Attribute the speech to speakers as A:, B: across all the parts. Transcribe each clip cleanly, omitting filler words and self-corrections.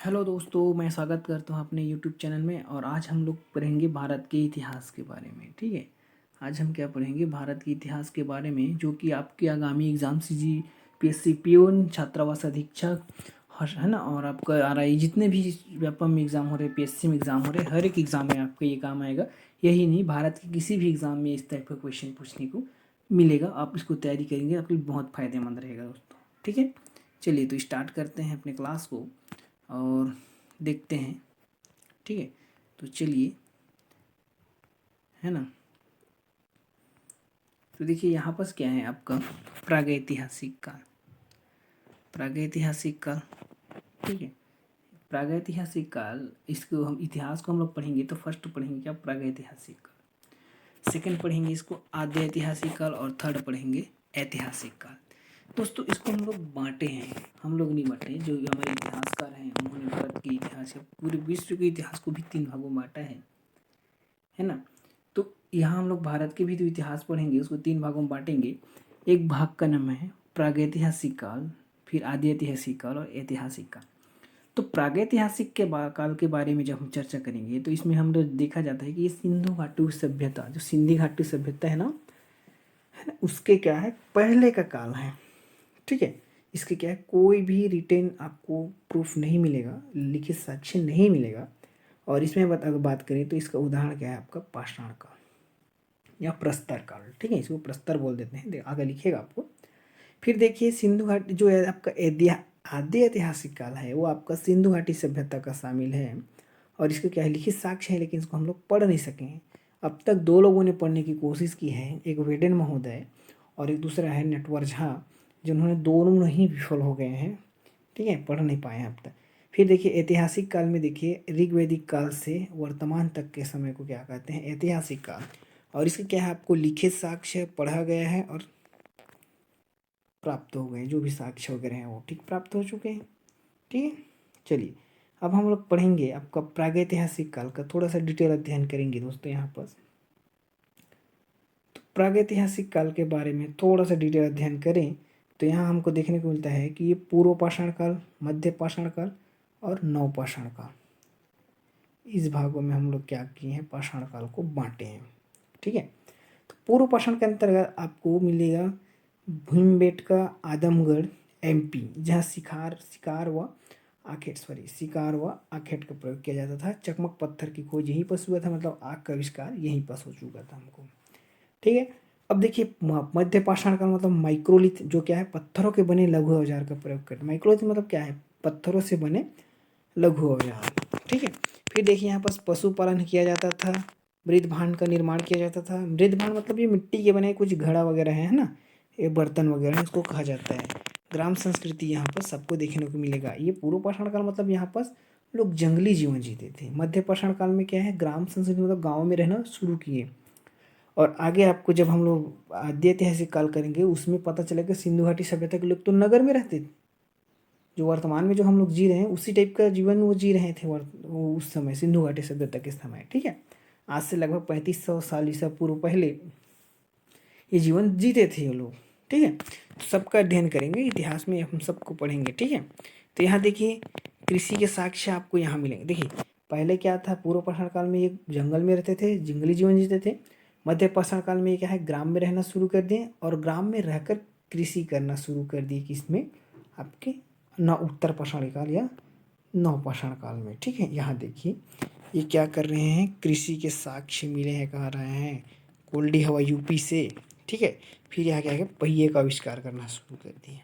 A: Hello दोस्तों, मैं स्वागत करता हूँ अपने यूट्यूब चैनल में। और आज हम लोग पढ़ेंगे भारत के इतिहास के बारे में। ठीक है, आज हम क्या पढ़ेंगे? भारत के इतिहास के बारे में, जो कि आपके आगामी एग्जाम CGPSC पियून, छात्रावास अधीक्षक है ना, और आपका RI, जितने भी व्यापम में एग्ज़ाम हो रहे, PSC में एग्ज़ाम हो रहे, हर एक एग्ज़ाम में आपका ये काम आएगा। यही नहीं, भारत के किसी भी एग्ज़ाम में इस टाइप का क्वेश्चन पूछने को मिलेगा। आप इसको तैयारी करेंगे, आपके लिए बहुत फ़ायदेमंद रहेगा दोस्तों। ठीक है, चलिए तो स्टार्ट करते हैं अपने क्लास को और देखते हैं। ठीक है, तो चलिए, है ना। तो देखिए यहाँ पर क्या है आपका प्रागैतिहासिक काल। प्रागैतिहासिक काल, ठीक है। प्रागैतिहासिक काल, इसको हम इतिहास को हम लोग पढ़ेंगे तो फर्स्ट पढ़ेंगे क्या? प्रागैतिहासिक काल। सेकंड पढ़ेंगे इसको आद्य ऐतिहासिक काल, और थर्ड पढ़ेंगे ऐतिहासिक काल। दोस्तों इसको हम लोग बांटे हैं, हम लोग नहीं बांटे। जो हमारे इतिहासकार हैं उन्होंने भारत के इतिहास या पूरे विश्व के इतिहास को भी 3 भागों में बांटा है ना। तो यहाँ हम लोग भारत के भी तो इतिहास पढ़ेंगे, उसको 3 भागों में बांटेंगे। एक भाग का नाम है प्रागैतिहासिक काल, फिर आदि ऐतिहासिक काल और ऐतिहासिक काल। तो प्रागैतिहासिक काल के बारे में जब हम चर्चा करेंगे तो इसमें हम लोग देखा जाता है कि ये सिंधु घाटी सभ्यता, जो सिंधी घाटी सभ्यता है ना, उसके क्या है, पहले का काल है। ठीक है, इसके क्या है, कोई भी रिटेन आपको प्रूफ नहीं मिलेगा, लिखित साक्ष्य नहीं मिलेगा। और इसमें अगर बात करें तो इसका उदाहरण क्या है आपका पाषाण काल या प्रस्तर काल। ठीक है, इसको प्रस्तर बोल देते हैं, आगे लिखेगा आपको। फिर देखिए सिंधु घाटी जो है आपका आद्य ऐतिहासिक काल है, वो आपका सिंधु घाटी सभ्यता का शामिल है। और इसको क्या है, लिखित साक्ष्य है, लेकिन इसको हम लोग पढ़ नहीं सके हैं। अब तक 2 लोगों ने पढ़ने की कोशिश की है, एक वेडेन महोदय और एक दूसरा है नटवर झा, जिन्होंने दोनों ही विफल हो गए हैं। ठीक है, पढ़ नहीं पाए हैं अब तक। फिर देखिए ऐतिहासिक काल में, देखिए ऋग्वैदिक काल से वर्तमान तक के समय को क्या कहते हैं, ऐतिहासिक काल। और इसके क्या है, आपको लिखित साक्ष्य पढ़ा गया है और प्राप्त हो गए, जो भी साक्ष्य वगैरह हैं वो ठीक प्राप्त हो चुके हैं। ठीक है, चलिए अब हम लोग पढ़ेंगे आपका प्रागैतिहासिक काल का थोड़ा सा डिटेल अध्ययन करेंगे दोस्तों। यहाँ पर तो प्रागैतिहासिक काल के बारे में थोड़ा सा डिटेल अध्ययन करें तो यहाँ हमको देखने को मिलता है कि ये पूर्व पाषाण काल, मध्य पाषाण काल और नवपाषाण काल, इस भागों में हम लोग क्या किए हैं, पाषाण काल को बांटे हैं। ठीक है, तो पूर्व पाषाण के अंतर्गत आपको मिलेगा भीमबेटका आदमगढ़ MP, जहाँ शिकार व आखेट का प्रयोग किया जाता था। चकमक पत्थर की खोज यहीं पर हुआ था, मतलब आग का आविष्कार यहीं पर हो चुका था हमको। ठीक है, अब देखिए मध्य पाषाण का मतलब माइक्रोलिथ, जो क्या है, पत्थरों के बने लघु औजार का प्रयोग करते। माइक्रोलिथ मतलब क्या है, पत्थरों से बने लघु औजार। ठीक है, फिर देखिए यहाँ पर पशुपालन किया जाता था, मृदभांड का निर्माण किया जाता था। मृदभांड मतलब ये मिट्टी के बने कुछ घड़ा वगैरह है ना, ये बर्तन वगैरह इसको कहा जाता है। ग्राम संस्कृति यहाँ पर सबको देखने को मिलेगा। ये पूर्व पाषाण काल मतलब यहाँ पर लोग जंगली जीवन जीते थे। मध्य पाषाण काल में क्या है, ग्राम संस्कृति मतलब गाँव में रहना शुरू किए। और आगे आपको जब हम लोग आद्य ऐतिहासिक काल करेंगे उसमें पता चलेगा सिंधु घाटी सभ्यता के लोग तो नगर में रहते थे। जो वर्तमान में जो हम लोग जी रहे हैं उसी टाइप का जीवन वो जी रहे थे वो उस समय सिंधु घाटी सभ्यता के समय। ठीक है, आज से लगभग 3500 साल ईसा पूर्व पहले ये जीवन जीते थे ये लोग। ठीक है, तो सबका अध्ययन करेंगे, इतिहास में हम सबको पढ़ेंगे। ठीक है, तो यहाँ देखिए कृषि के साक्ष्य आपको यहाँ मिलेंगे। देखिए पहले क्या था, पूर्व पाषाण काल में ये जंगल में रहते थे, जंगली जीवन जीते थे। मध्य पाषाण काल में ये क्या है, ग्राम में रहना शुरू कर दिए और ग्राम में रहकर कृषि करना शुरू कर दिए, किसमें, आपके उत्तर पाषाण काल या नवपाषाण काल में। ठीक है, यहाँ देखिए ये क्या कर रहे हैं, कृषि के साक्ष्य मिले हैं, कह रहे हैं कोल्डी हवा यूपी से। ठीक है, फिर यहाँ क्या है, पहिए का आविष्कार करना शुरू कर दिए।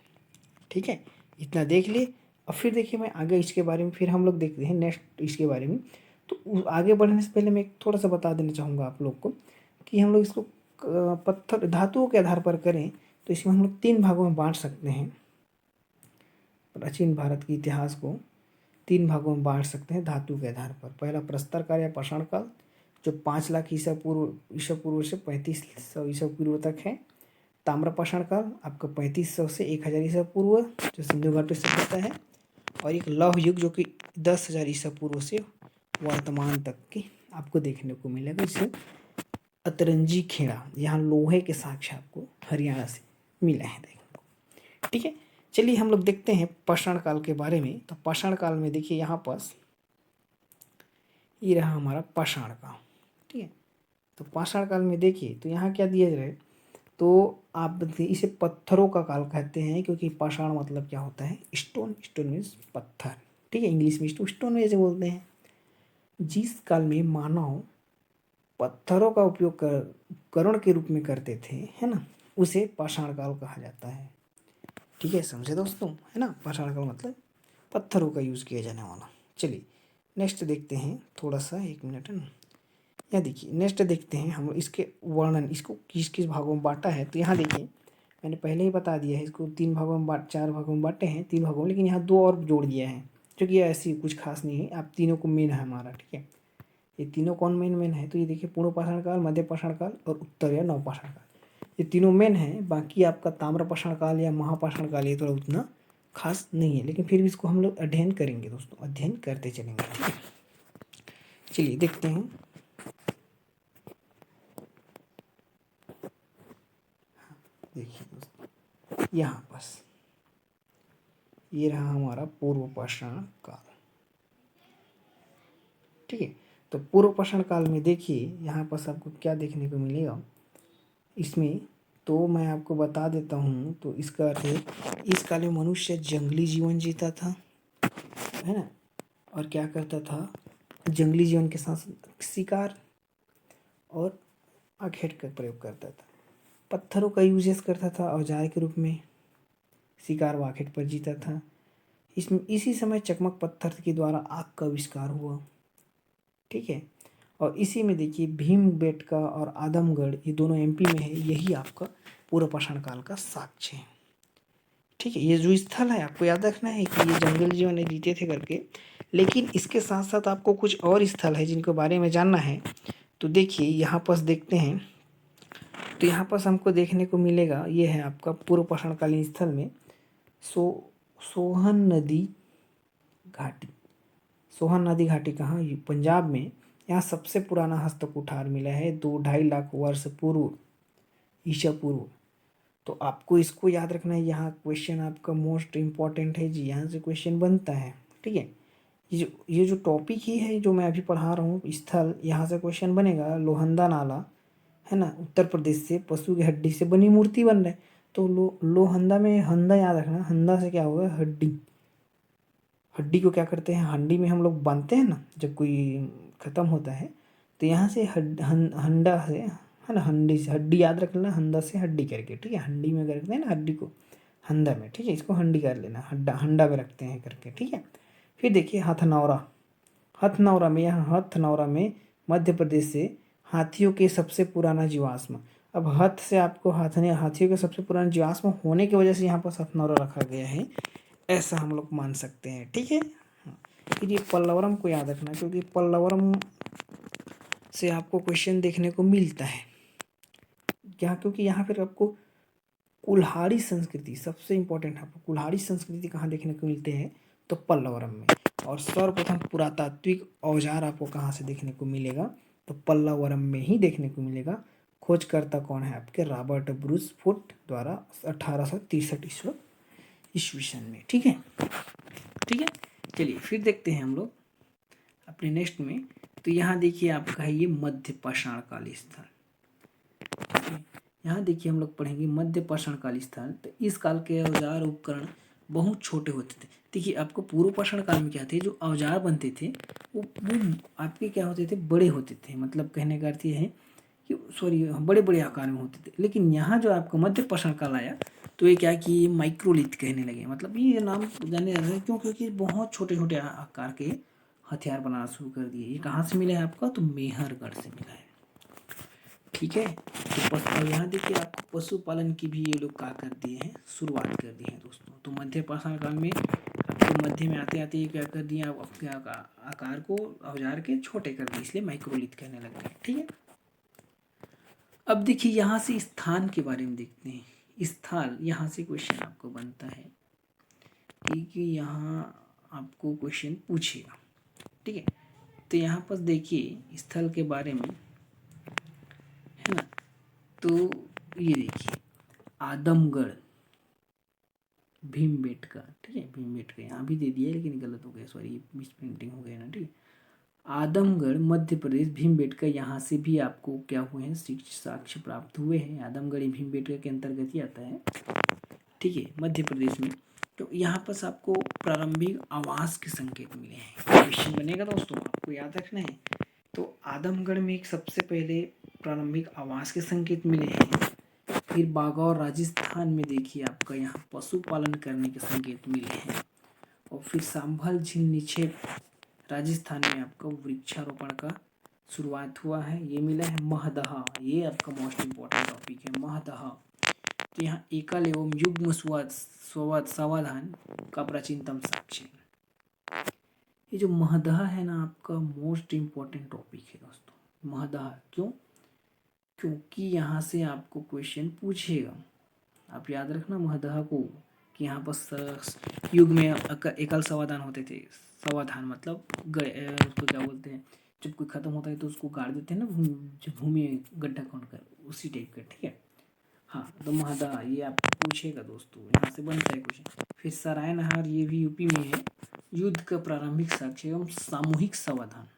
A: ठीक है, इतना देख लिए। और फिर देखिए मैं आगे इसके बारे में फिर हम लोग देखते हैं नेक्स्ट इसके बारे में। तो आगे बढ़ने से पहले मैं थोड़ा सा बता देना चाहूँगा आप लोग को कि हम लोग इसको पत्थर धातुओं के आधार पर करें तो इसमें हम लोग 3 भागों में बांट सकते हैं। प्राचीन भारत के इतिहास को 3 भागों में बांट सकते हैं धातु के आधार पर। पहला प्रस्तर काल या पाषाण काल, जो 5 लाख ईसा पूर्व से 3500 ईसा पूर्व तक है। ताम्रपाषाण काल आपका 3500 से 1000 ईसा पूर्व, जो सिंधु घाटी सभ्यता है। और एक लौह युग जो कि 10,000 ईसा पूर्व से वर्तमान तक की आपको देखने को मिलेगा। जिसे अतरंजी खेड़ा, यहाँ लोहे के साक्ष्य आपको हरियाणा से मिले हैं देखने को। ठीक है, चलिए हम लोग देखते हैं पाषाण काल के बारे में। तो पाषाण काल में देखिए यहाँ पास ये रहा हमारा पाषाण काल, ठीक है। तो पाषाण काल में देखिए तो यहाँ क्या दिया जाए, तो आप इसे पत्थरों का काल कहते हैं, क्योंकि पाषाण मतलब क्या होता है, स्टोन, स्टोन मीन्स पत्थर, ठीक है। इंग्लिश में इसको स्टोन वैसे बोलते हैं। जिस काल में मानव पत्थरों का उपयोग करण के रूप में करते थे, है ना, उसे पाषाण काल कहा जाता है, ठीक है। समझे दोस्तों, है ना। पाषाण काल मतलब पत्थरों का यूज़ किया जाने वाला। चलिए नेक्स्ट देखते हैं, थोड़ा सा 1 मिनट, है ना। यहाँ देखिए नेक्स्ट देखते हैं हम इसके वर्णन, इसको किस किस भागों में बांटा है। तो यहाँ देखिए मैंने पहले ही बता दिया है, इसको 3 भागों में 4 भागों में बांटे हैं, 3 भागों में, लेकिन यहाँ 2 और जोड़ दिया है, क्योंकि ऐसी कुछ खास नहीं है। आप तीनों को मेन है हमारा, ठीक है। ये तीनों कौन मेन है, तो ये देखिए पूर्व पाषाण काल, मध्य पाषाण काल और उत्तर या नवपाषाण काल, ये तीनों मेन हैं। बाकी आपका ताम्रपाषाण काल या महापाषाण काल ये थोड़ा उतना खास नहीं है, लेकिन फिर भी इसको हम लोग अध्ययन करेंगे दोस्तों, अध्ययन करते चलेंगे, ठीक है। चलिए देखते हैं, देखिए दोस्तों यहाँ बस ये रहा हमारा पूर्व पाषाण काल, ठीक है। तो पूर्व पाषाण काल में देखिए यहाँ पर आपको क्या देखने को मिलेगा इसमें, तो मैं आपको बता देता हूँ। तो इसका अर्थ है, इस काल में मनुष्य जंगली जीवन जीता था, है ना, और क्या करता था, जंगली जीवन के साथ शिकार और आखेट का प्रयोग करता था, पत्थरों का यूजेस करता था औजार के रूप में, शिकार व आखेट पर जीता था। इसमें इसी समय चकमक पत्थर के द्वारा आग का आविष्कार हुआ, ठीक है। और इसी में देखिए भीमबेटका और आदमगढ़, ये दोनों एमपी में है, यही आपका पूर्व पाषाण काल का साक्ष्य है, ठीक है। ये जो स्थल है आपको याद रखना है कि ये जंगल जीवन जीते थे करके, लेकिन इसके साथ साथ आपको कुछ और स्थल है जिनके बारे में जानना है। तो देखिए यहाँ पास देखते हैं, तो यहाँ पास हमको देखने को मिलेगा, ये है आपका पूर्व पाषाणकालीन स्थल में सोहन नदी घाटी। सोहन नदी घाटी कहाँ, पंजाब में। यहाँ सबसे पुराना हस्तकुठार मिला है 2-2.5 लाख वर्ष पूर्व, ईसा पूर्व। तो आपको इसको याद रखना है, यहाँ क्वेश्चन आपका मोस्ट इम्पॉर्टेंट है जी, यहाँ से क्वेश्चन बनता है, ठीक है। ये जो टॉपिक ही है जो मैं अभी पढ़ा रहा हूँ स्थल, यहाँ से क्वेश्चन बनेगा। लोहंदा नाला, है ना, उत्तर प्रदेश से पशु की हड्डी से बनी मूर्ति बन रहा है। तो लोहंदा में हंदा याद रखना, हंदा से क्या होगा, हड्डी। हड्डी को क्या करते हैं, हंडी में हम लोग बांधते हैं ना जब कोई ख़त्म होता है, तो यहाँ से हंडा से, है ना, हंडी से हड्डी याद रख लेना, हंदा से हड्डी करके, ठीक है। हंडी में करते हैं ना हड्डी को, हंदा में, ठीक है। इसको हंडी कर लेना, हंडा में रखते हैं करके, ठीक है। फिर देखिए हथनौरा, हथनौरा में, यहाँ हथनौरा में मध्य प्रदेश से हाथियों के सबसे पुराना जीवाश्म। अब हथ से आपको हाथियों के सबसे पुराना जीवाश्म होने की वजह से यहाँ पर हथनौरा रखा गया है, ऐसा हम लोग मान सकते हैं, ठीक है। हाँ। फिर ये पल्लवरम को याद रखना, क्योंकि पल्लवरम से आपको क्वेश्चन देखने को मिलता है क्या, क्योंकि यहाँ फिर आपको कुल्हाड़ी संस्कृति सबसे इम्पोर्टेंट है। आपको कुल्हाड़ी संस्कृति कहाँ देखने को मिलते हैं, तो पल्लवरम में। और सर्वप्रथम पुरातात्विक औजार आपको कहाँ से देखने को मिलेगा, तो पल्लवरम में ही देखने को मिलेगा। खोजकर्ता कौन है आपके, रॉबर्ट ब्रूस फुट द्वारा 1863 ईस्वी सन में, ठीक है, ठीक है। चलिए फिर देखते हैं हम लोग अपने नेक्स्ट में। तो यहाँ देखिए आपका है ये मध्य पाषाण काल स्थल, यहाँ देखिए हम लोग पढ़ेंगे मध्य पाषाण काल स्थल। तो इस काल के औजार उपकरण बहुत छोटे होते थे। देखिए आपको पूर्व पाषाण काल में क्या थे, जो औजार बनते थे वो आपके क्या होते थे, बड़े होते थे। मतलब कहने का अर्थ ये है कि सॉरी बड़े बड़े आकार में होते थे। लेकिन यहाँ जो आपका मध्य पाषाण काल आया तो ये क्या कि ये माइक्रोलिथ कहने लगे। मतलब ये नाम जाने जाते हैं क्यों, क्योंकि बहुत छोटे छोटे आकार के हथियार बनाना शुरू कर दिए। ये कहाँ से मिला है आपका, तो मेहरगढ़ से मिला है, ठीक है। तो यहाँ देखिए आपको पशुपालन की भी ये लोग क्या कर दिए हैं, शुरुआत कर दी है दोस्तों। तो मध्य पाषाण काल में आपको मध्य में आते आते ये क्या कर दिया, आपके आकार को औजार के छोटे कर दिए, इसलिए माइक्रोलिथ कहने लग गए, ठीक है। अब देखिए यहाँ से स्थान के बारे में देखते हैं। स्थल, यहाँ से क्वेश्चन आपको बनता है कि यहाँ आपको क्वेश्चन पूछेगा, ठीक है। तो यहाँ पर देखिए स्थल के बारे में, है ना। तो ये देखिए आदमगढ़ भीमबेटका, ठीक है, भीमबेटका यहाँ भी दे दिया है लेकिन गलत हो गया, सॉरी मिस प्रिंटिंग हो गया ना, ठीक है। आदमगढ़ मध्य प्रदेश, भीमबेटका यहाँ से भी आपको क्या हुए हैं, साक्ष्य प्राप्त हुए हैं। आदमगढ़ ही भीमबेटका के अंतर्गत ही आता है, ठीक है, मध्य प्रदेश में। तो यहाँ पर आपको प्रारंभिक आवास के संकेत मिले हैं। क्वेश्चन बनेगा दोस्तों, आपको याद रखना है। तो आदमगढ़ में एक सबसे पहले प्रारंभिक आवास के संकेत मिले हैं। फिर बागौर राजस्थान में देखिए आपका यहाँ पशुपालन करने के संकेत मिले हैं। और फिर सांभल झील निक्षेप राजस्थान में आपका वृक्षारोपण का शुरुआत हुआ है, ये मिला है। महदहा, ये आपका मोस्ट इम्पोर्टेंट टॉपिक है, महदहा। तो यहाँ एकल एवं युग्म समाधान का प्राचीनतम साक्ष्य। ये जो महदहा है ना आपका मोस्ट इम्पोर्टेंट टॉपिक है दोस्तों। महदहा क्यों? क्योंकि यहाँ से आपको क्वेश्चन पूछेगा, आप याद रखना महदहा को, कि यहाँ पर युग में एकल समाधान होते थे। समाधान मतलब उसको क्या बोलते हैं, जब कोई खत्म होता है तो उसको गाड़ देते हैं ना, जो भूमि गड्ढा खोदकर, उसी टाइप का, ठीक है। हाँ, तो महदहा ये आपको पूछेगा दोस्तों, यहाँ से बनता है क्वेश्चन। फिर सरायनहार, ये भी यूपी में है। युद्ध का प्रारंभिक साक्ष्य एवं सामूहिक समाधान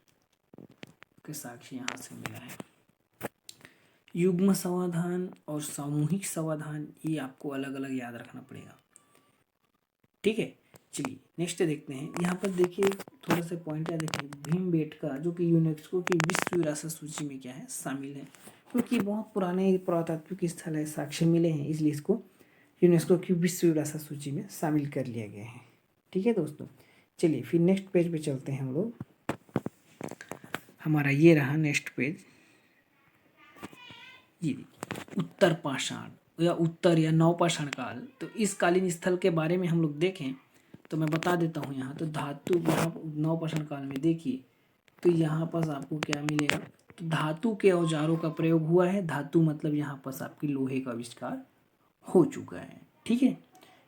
A: के साक्ष्य यहाँ से मिला है। युग्म समाधान और सामूहिक समाधान ये आपको अलग अलग याद रखना पड़ेगा, ठीक है। चलिए नेक्स्ट देखते हैं। यहाँ पर देखिए थोड़ा सा पॉइंट याद रखिए, भीमबेटका जो कि यूनेस्को की विश्व विरासत सूची में क्या है, शामिल है। क्योंकि बहुत पुराने पुरातात्विक स्थल है, साक्ष्य मिले हैं, इसलिए इसको यूनेस्को की विश्व विरासत सूची में शामिल कर लिया गया है, ठीक है दोस्तों। चलिए फिर नेक्स्ट पेज पे चलते हैं हम लोग। हमारा ये रहा नेक्स्ट पेज, ये उत्तर पाषाण या उत्तर या नवपाषाण काल। तो इस कालीन स्थल के बारे में हम लोग देखें तो मैं बता देता हूँ। यहाँ तो धातु, यहाँ नवपाषाण काल में देखिए तो यहाँ पर आपको क्या मिलेगा, तो धातु के औजारों का प्रयोग हुआ है। धातु मतलब यहाँ पर आपकी लोहे का आविष्कार हो चुका है, ठीक है।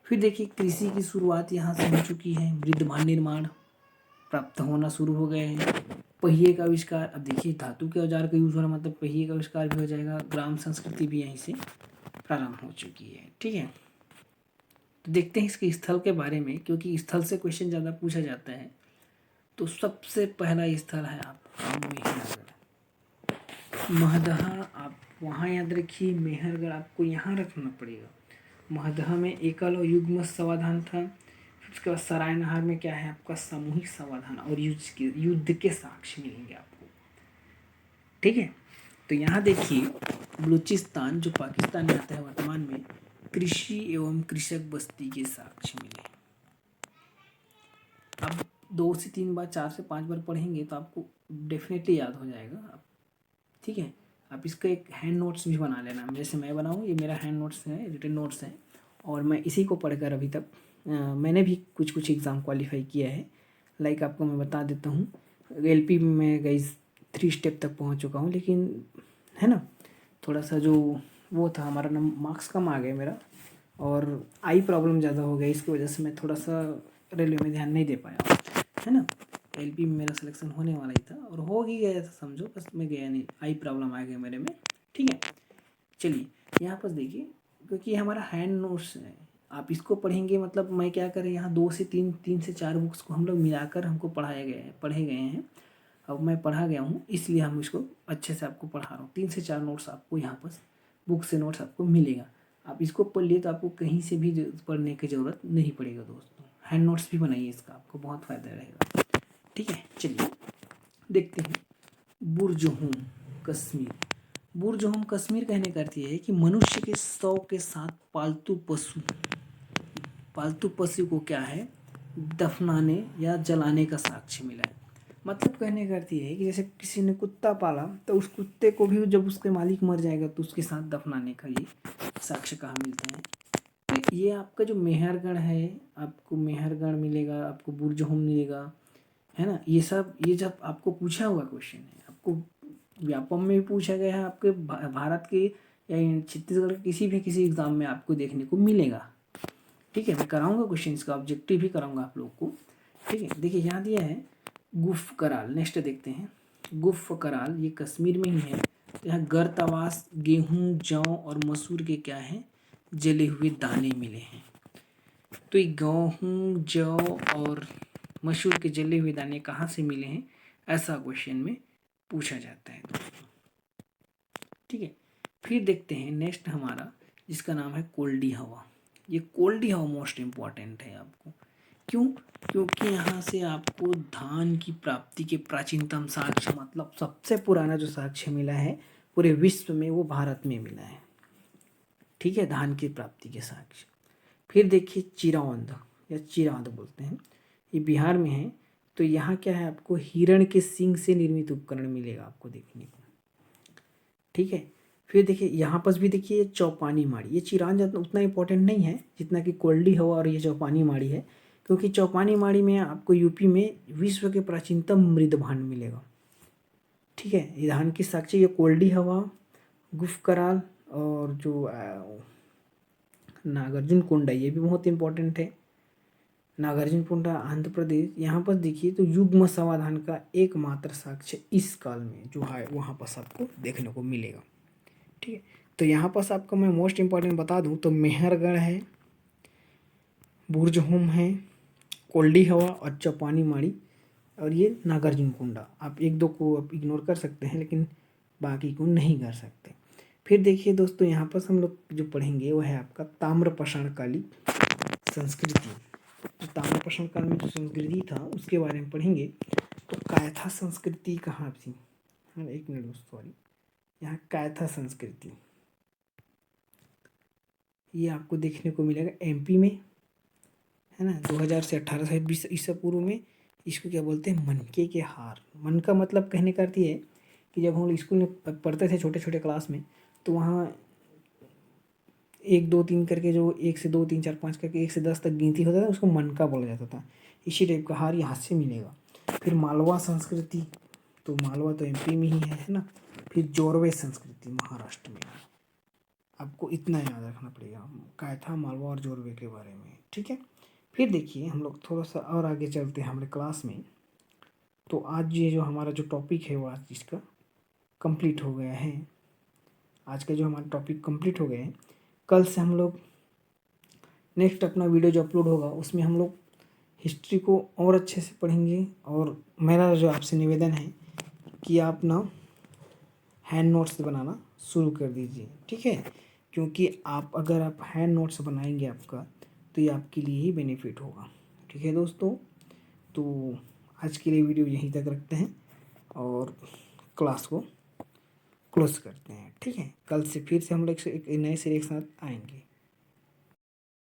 A: फिर देखिए कृषि की शुरुआत यहाँ से हो चुकी है। मृदमान निर्माण प्राप्त होना शुरू हो गए हैं। पहिए का आविष्कार, अब देखिए धातु के औजार का यूज हो रहा मतलब पहिए का आविष्कार भी हो जाएगा। ग्राम संस्कृति भी यहीं से प्रारंभ हो चुकी है, ठीक है। तो देखते हैं इसके स्थल के बारे में, क्योंकि स्थल से क्वेश्चन ज़्यादा पूछा जाता है। तो सबसे पहला स्थल है आपका मेहरगढ़। महदहा आप वहाँ याद रखिए, मेहरगढ़ आपको यहाँ रखना पड़ेगा। महदहा में एकल और युग्म समाधान था। उसके बाद सरायनहार में क्या है आपका सामूहिक समाधान और युद्ध के साक्ष्य मिलेंगे आपको, ठीक है। तो यहाँ देखिए बलूचिस्तान जो पाकिस्तान में आता है वर्तमान में, कृषि एवं कृषक बस्ती के साक्ष्य मिले। अब 2 से 3 बार, 4 से 5 बार पढ़ेंगे तो आपको डेफिनेटली याद हो जाएगा, ठीक है। आप इसका एक हैंड नोट्स भी बना लेना, जैसे मैं बनाऊँ, ये मेरा हैंड नोट्स है, रिटन नोट्स है। और मैं इसी को पढ़कर अभी तक मैंने भी कुछ एग्ज़ाम क्वालिफाई किया है। लाइक आपको मैं बता देता हूँ, एलपी में मैं गई 3 स्टेप तक पहुँच चुका हूँ, लेकिन है ना थोड़ा सा जो वो था हमारा मार्क्स कम आ गया मेरा, और आई प्रॉब्लम ज़्यादा हो गया, इसकी वजह से मैं थोड़ा सा रेलवे में ध्यान नहीं दे पाया, है ना। एलपी में मेरा सिलेक्शन होने वाला ही था और हो ही गया था समझो, बस मैं गया नहीं, आई प्रॉब्लम आ गया मेरे में, ठीक है। चलिए यहाँ पर देखिए, क्योंकि हमारा हैंड नोट्स है, आप इसको पढ़ेंगे मतलब मैं क्या करें, यहाँ 2 से 3 से 4 बुक्स को हम लोग मिलाकर हमको पढ़े गए हैं। अब मैं पढ़ा गया हूँ, इसलिए हम इसको अच्छे से आपको पढ़ा रहा हूँ। 3 से 4 नोट्स आपको यहाँ पर बुक से नोट्स आपको मिलेगा। आप इसको पढ़ लिए तो आपको कहीं से भी पढ़ने की ज़रूरत नहीं पड़ेगा दोस्तों। हैंड नोट्स भी बनाइए, इसका आपको बहुत फ़ायदा रहेगा, ठीक है। चलिए देखते हैं बुरजोहम कश्मीर। बुरजोहम कश्मीर कहने का अर्थ ये है कि मनुष्य के शव के साथ पालतू पशु को क्या है, दफनाने या जलाने का साक्ष्य मिला है। मतलब कहने का अर्थ ये है कि जैसे किसी ने कुत्ता पाला तो उस कुत्ते को भी जब उसके मालिक मर जाएगा तो उसके साथ दफनाने का ये साक्ष्य कहाँ मिलता है। तो ये आपका जो मेहरगढ़ है, आपको मेहरगढ़ मिलेगा, आपको बुरजोहम मिलेगा, है ना। ये सब ये जब आपको पूछा हुआ क्वेश्चन है, आपको व्यापम में भी पूछा गया है, आपके भारत के या छत्तीसगढ़ के किसी एग्ज़ाम में आपको देखने को मिलेगा, ठीक है। मैं कराऊंगा क्वेश्चन, इसका ऑब्जेक्टिव भी कराऊंगा आप लोग को, ठीक है। देखिए यहाँ दिया है गुफ कराल। नेक्स्ट देखते हैं गुफ कराल, ये कश्मीर में ही है। तो यहाँ गर्तावास, गेहूँ, जौ और मसूर के क्या हैं, जले हुए दाने मिले हैं। तो ये गेहूँ, जौ और मसूर के जले हुए दाने कहाँ से मिले हैं, ऐसा क्वेश्चन में पूछा जाता है दोस्तों। ठीक है, फिर देखते हैं नेक्स्ट हमारा, जिसका नाम है कोल्डी हवा। ये कोल्डी हवा मोस्ट इम्पॉर्टेंट है आपको। क्यों? क्योंकि यहाँ से आपको धान की प्राप्ति के प्राचीनतम साक्ष्य, मतलब सबसे पुराना जो साक्ष्य मिला है पूरे विश्व में, वो भारत में मिला है। ठीक है, धान की प्राप्ति के साक्ष्य। फिर देखिए चिरौंद, या चिरांद बोलते हैं, ये बिहार में है। तो यहाँ क्या है, आपको हिरण के सींग से निर्मित उपकरण मिलेगा आपको देखने को। ठीक है, फिर देखिए यहाँ पर भी देखिए चौपानी माड़ी, ये चिरांद उतना इंपॉर्टेंट नहीं है जितना कि कोल्डी हवा और ये चौपानी माड़ी है, क्योंकि चौपानी माड़ी में आपको यूपी में विश्व के प्राचीनतम मृद भांड मिलेगा। ठीक है, ये धान की साक्ष्य, ये कोल्डी हवा, गुफकराल और जो नागार्जुन कोंडा, ये भी बहुत इंपॉर्टेंट है। नागार्जुन कोंडा आंध्र प्रदेश। यहाँ पर देखिए तो युग्म समाधान का एकमात्र साक्ष्य इस काल में जो है वहाँ पर आपको देखने को मिलेगा। ठीक है, तो यहाँ पर आपको मैं मोस्ट इम्पॉर्टेंट बता दूँ तो मेहरगढ़ है, बुर्जहोम है, कोल्डी हवा और चौपानी माड़ी, और ये नागार्जुन कोंडा। आप एक दो को आप इग्नोर कर सकते हैं, लेकिन बाकी को नहीं कर सकते। फिर देखिए दोस्तों, यहाँ पर हम लोग जो पढ़ेंगे वो है आपका ताम्रपाषाण काली संस्कृति। तो ताम्रपाषाण काल में जो संस्कृति था उसके बारे में पढ़ेंगे। तो कायथा संस्कृति कहाँ थी, हाँ एक मिनट दोस्तों, सॉरी, यहाँ कायथा संस्कृति, ये आपको देखने को मिलेगा एमपी में, है ना। 2000 से 1820 ईसा पूर्व में इसको क्या बोलते हैं, मनके के हार। मन का मतलब कहने का अर्थ ये है कि जब हम लोग स्कूल में पढ़ते थे छोटे छोटे क्लास में, तो वहाँ 1 2 3 करके, जो 1 से 2 3 4 5 करके 1 से 10 तक गिनती होता था, उसको मन का बोला जाता था। इसी टाइप का हार यहाँ से मिलेगा। फिर मालवा संस्कृति, तो मालवा तो एमपी में ही है ना। फिर जोरवे संस्कृति महाराष्ट्र में। आपको इतना याद रखना पड़ेगा कायथा, मालवा और जोरवे के बारे में। ठीक है, फिर देखिए हम लोग थोड़ा सा और आगे चलते हैं हमारे क्लास में। तो आज ये जो हमारा जो टॉपिक है वो आज इसका कंप्लीट हो गया है। आज का जो हमारा टॉपिक कंप्लीट हो गया है। कल से हम लोग नेक्स्ट अपना वीडियो जो अपलोड होगा उसमें हम लोग हिस्ट्री को और अच्छे से पढ़ेंगे। और मेरा जो आपसे निवेदन है कि आप ना हैंड नोट्स बनाना शुरू कर दीजिए। ठीक है, क्योंकि अगर आप हैंड नोट्स बनाएंगे आपका, तो ये आपके लिए ही बेनिफिट होगा। ठीक है दोस्तों, तो आज के लिए वीडियो यहीं तक रखते हैं और क्लास को क्लोज करते हैं। ठीक है, कल से फिर से हम लोग एक नए सीरीज के साथ आएंगे।